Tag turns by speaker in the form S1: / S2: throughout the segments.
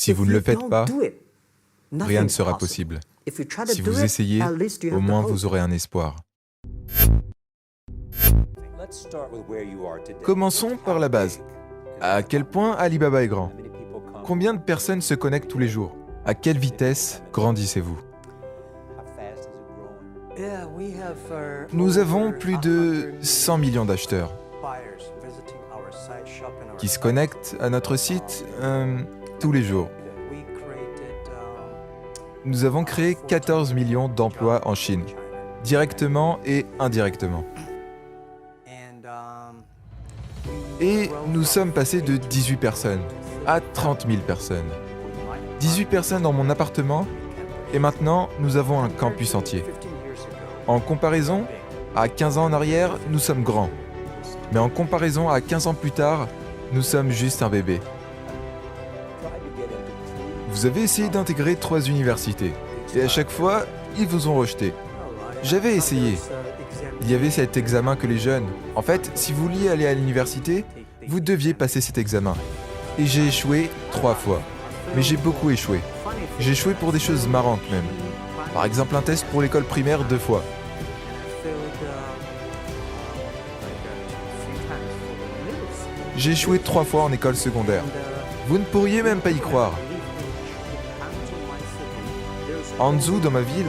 S1: Si vous ne le faites pas, rien ne sera possible. Si vous essayez, au moins vous aurez un espoir. Commençons par la base. À quel point Alibaba est grand? Combien de personnes se connectent tous les jours? À quelle vitesse grandissez-vous? Nous avons plus de 100 millions d'acheteurs qui se connectent à notre site tous les jours. Nous avons créé 14 millions d'emplois en Chine, directement et indirectement. Et nous sommes passés de 18 personnes à 30 000 personnes. 18 personnes dans mon appartement, et maintenant nous avons un campus entier. En comparaison, à 15 ans en arrière, nous sommes grands. Mais en comparaison à 15 ans plus tard, nous sommes juste un bébé. Vous avez essayé d'intégrer 3 universités, et à chaque fois, ils vous ont rejeté. J'avais essayé. Il y avait cet examen que les jeunes... En fait, si vous vouliez aller à l'université, vous deviez passer cet examen. Et j'ai échoué 3 fois. Mais j'ai beaucoup échoué. J'ai échoué pour des choses marrantes même. Par exemple, un test pour l'école primaire 2 fois. J'ai échoué 3 fois en école secondaire. Vous ne pourriez même pas y croire. En Hangzhou, dans ma ville,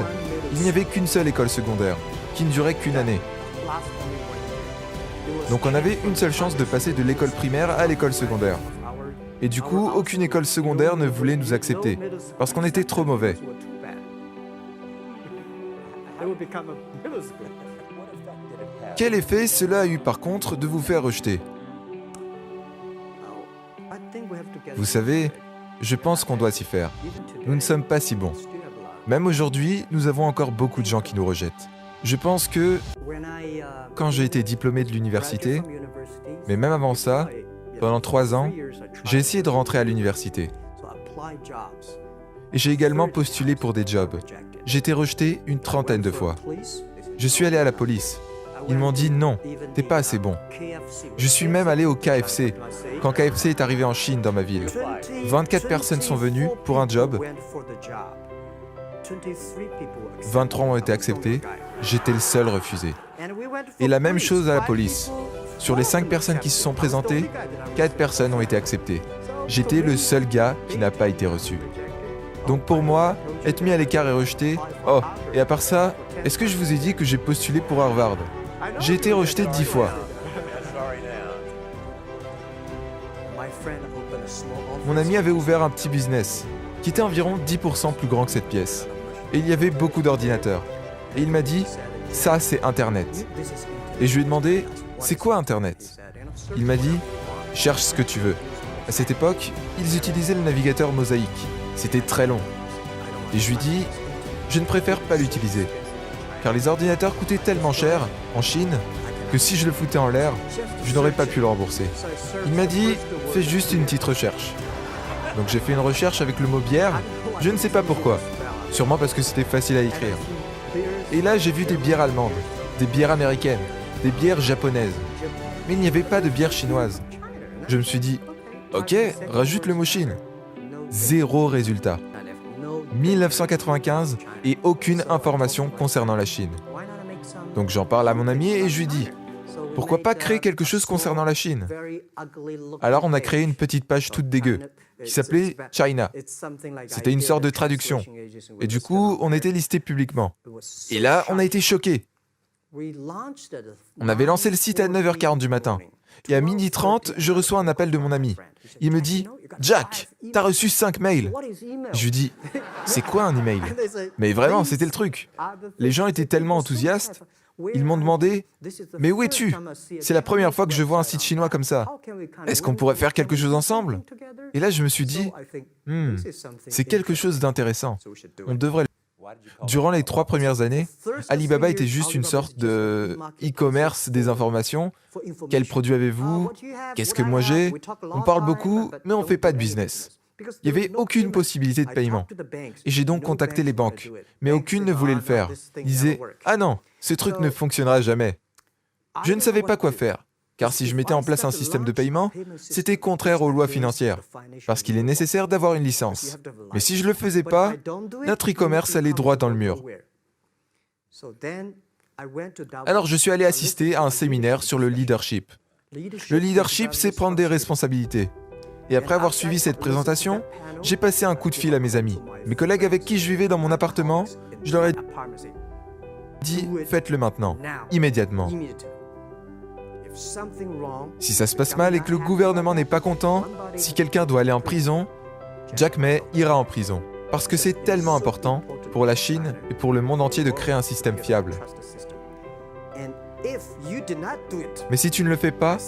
S1: il n'y avait qu'une seule école secondaire, qui ne durait qu'une année. Donc on avait une seule chance de passer de l'école primaire à l'école secondaire. Et du coup, aucune école secondaire ne voulait nous accepter, parce qu'on était trop mauvais. Quel effet cela a eu par contre de vous faire rejeter? Vous savez, je pense qu'on doit s'y faire. Nous ne sommes pas si bons. Même aujourd'hui, nous avons encore beaucoup de gens qui nous rejettent. Je pense que quand j'ai été diplômé de l'université, mais même avant ça, pendant 3 ans, j'ai essayé de rentrer à l'université. Et j'ai également postulé pour des jobs. J'ai été rejeté une 30aine de fois. Je suis allé à la police. Ils m'ont dit non, t'es pas assez bon. Je suis même allé au KFC, quand KFC est arrivé en Chine dans ma ville. 24 personnes sont venues pour un job. 23 ont été acceptés, j'étais le seul refusé. Et la même chose à la police. Sur les 5 personnes qui se sont présentées, 4 personnes ont été acceptées. J'étais le seul gars qui n'a pas été reçu. Donc pour moi, être mis à l'écart et rejeté... Oh, et à part ça, est-ce que je vous ai dit que j'ai postulé pour Harvard? J'ai été rejeté 10 fois. Mon ami avait ouvert un petit business, qui était environ 10% plus grand que cette pièce. Et il y avait beaucoup d'ordinateurs. Et il m'a dit, ça c'est Internet. Et je lui ai demandé, c'est quoi Internet? Il m'a dit, cherche ce que tu veux. À cette époque, ils utilisaient le navigateur Mosaïque. C'était très long. Et je lui ai dit, je ne préfère pas l'utiliser. Car les ordinateurs coûtaient tellement cher, en Chine, que si je le foutais en l'air, je n'aurais pas pu le rembourser. Il m'a dit, fais juste une petite recherche. Donc j'ai fait une recherche avec le mot bière, je ne sais pas pourquoi. Sûrement parce que c'était facile à écrire. Et là, j'ai vu des bières allemandes, des bières américaines, des bières japonaises. Mais il n'y avait pas de bière chinoise. Je me suis dit, ok, rajoute le mot Chine. 0 résultat. 1995 et aucune information concernant la Chine. Donc j'en parle à mon ami et je lui dis, pourquoi pas créer quelque chose concernant la Chine? Alors on a créé une petite page toute dégueu, qui s'appelait China. C'était une sorte de traduction. Et du coup, on était listé publiquement. Et là, on a été choqués. On avait lancé le site à 9h40 du matin. Et à 12h30, je reçois un appel de mon ami. Il me dit, Jack, t'as reçu 5 mails. Je lui dis, c'est quoi un email? Mais vraiment, c'était le truc. Les gens étaient tellement enthousiastes. Ils m'ont demandé, mais où es-tu? C'est la première fois que je vois un site chinois comme ça. Est-ce qu'on pourrait faire quelque chose ensemble? Et là, je me suis dit, c'est quelque chose d'intéressant. On devrait... Durant les 3 premières années, Alibaba était juste une sorte de e-commerce des informations. Quels produits avez-vous? Qu'est-ce que moi j'ai? On parle beaucoup, mais on ne fait pas de business. Il n'y avait aucune possibilité de paiement. Et j'ai donc contacté les banques, mais aucune ne voulait le faire. Ils disaient « Ah non, ce truc ne fonctionnera jamais ». Je ne savais pas quoi faire, car si je mettais en place un système de paiement, c'était contraire aux lois financières, parce qu'il est nécessaire d'avoir une licence. Mais si je ne le faisais pas, notre e-commerce allait droit dans le mur. Alors je suis allé assister à un séminaire sur le leadership. Le leadership, c'est prendre des responsabilités. Et après avoir suivi cette présentation, j'ai passé un coup de fil à mes amis. Mes collègues avec qui je vivais dans mon appartement, je leur ai dit « faites-le maintenant, immédiatement ». Si ça se passe mal et que le gouvernement n'est pas content, si quelqu'un doit aller en prison, Jack May ira en prison. Parce que c'est tellement important pour la Chine et pour le monde entier de créer un système fiable. Mais si tu ne le fais pas,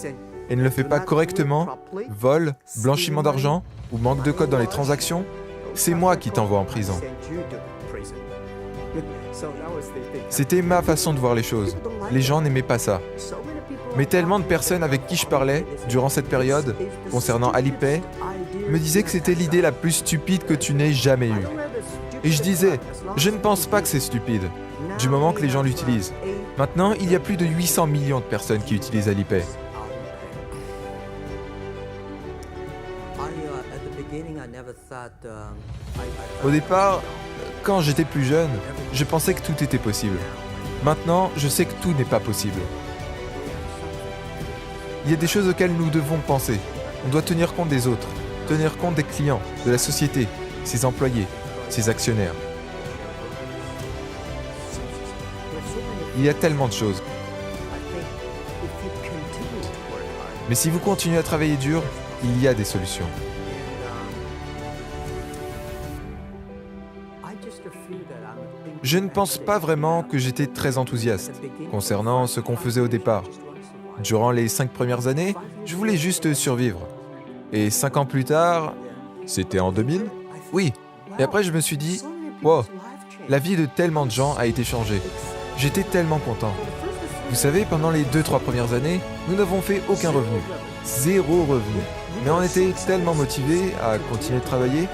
S1: et ne le fais pas correctement, vol, blanchiment d'argent ou manque de code dans les transactions, c'est moi qui t'envoie en prison. C'était ma façon de voir les choses. Les gens n'aimaient pas ça. Mais tellement de personnes avec qui je parlais durant cette période, concernant Alipay, me disaient que c'était l'idée la plus stupide que tu n'aies jamais eue. Et je disais, je ne pense pas que c'est stupide, du moment que les gens l'utilisent. Maintenant, il y a plus de 800 millions de personnes qui utilisent Alipay. Au départ, quand j'étais plus jeune, je pensais que tout était possible. Maintenant, je sais que tout n'est pas possible. Il y a des choses auxquelles nous devons penser. On doit tenir compte des autres, tenir compte des clients, de la société, ses employés, ses actionnaires. Il y a tellement de choses. Mais si vous continuez à travailler dur, il y a des solutions. Je ne pense pas vraiment que j'étais très enthousiaste concernant ce qu'on faisait au départ. Durant les 5 premières années, je voulais juste survivre. Et 5 ans plus tard, c'était en 2000 ? Oui. Et après, je me suis dit, wow, la vie de tellement de gens a été changée. J'étais tellement content. Vous savez, pendant les 2-3 premières années, nous n'avons fait aucun revenu. 0 revenu. Mais on était tellement motivés à continuer de travailler.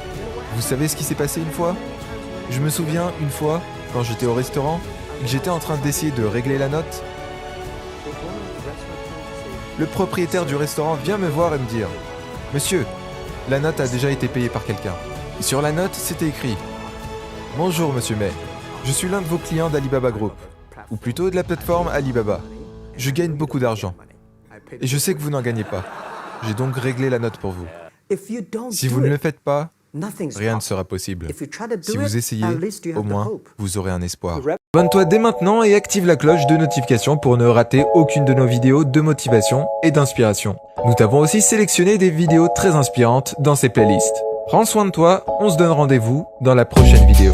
S1: Vous savez ce qui s'est passé une fois ? Je me souviens une fois, quand j'étais au restaurant, et que j'étais en train d'essayer de régler la note. Le propriétaire du restaurant vient me voir et me dire « Monsieur, la note a déjà été payée par quelqu'un. » Et sur la note, c'était écrit « Bonjour, Monsieur May. Je suis l'un de vos clients d'Alibaba Group, ou plutôt de la plateforme Alibaba. Je gagne beaucoup d'argent. Et je sais que vous n'en gagnez pas. J'ai donc réglé la note pour vous. Si vous ne le faites pas, rien ne sera possible. Si vous essayez, au moins, vous aurez un espoir. Abonne-toi dès maintenant et active la cloche de notification pour ne rater aucune de nos vidéos de motivation et d'inspiration. Nous t'avons aussi sélectionné des vidéos très inspirantes dans ces playlists. Prends soin de toi, on se donne rendez-vous dans la prochaine vidéo.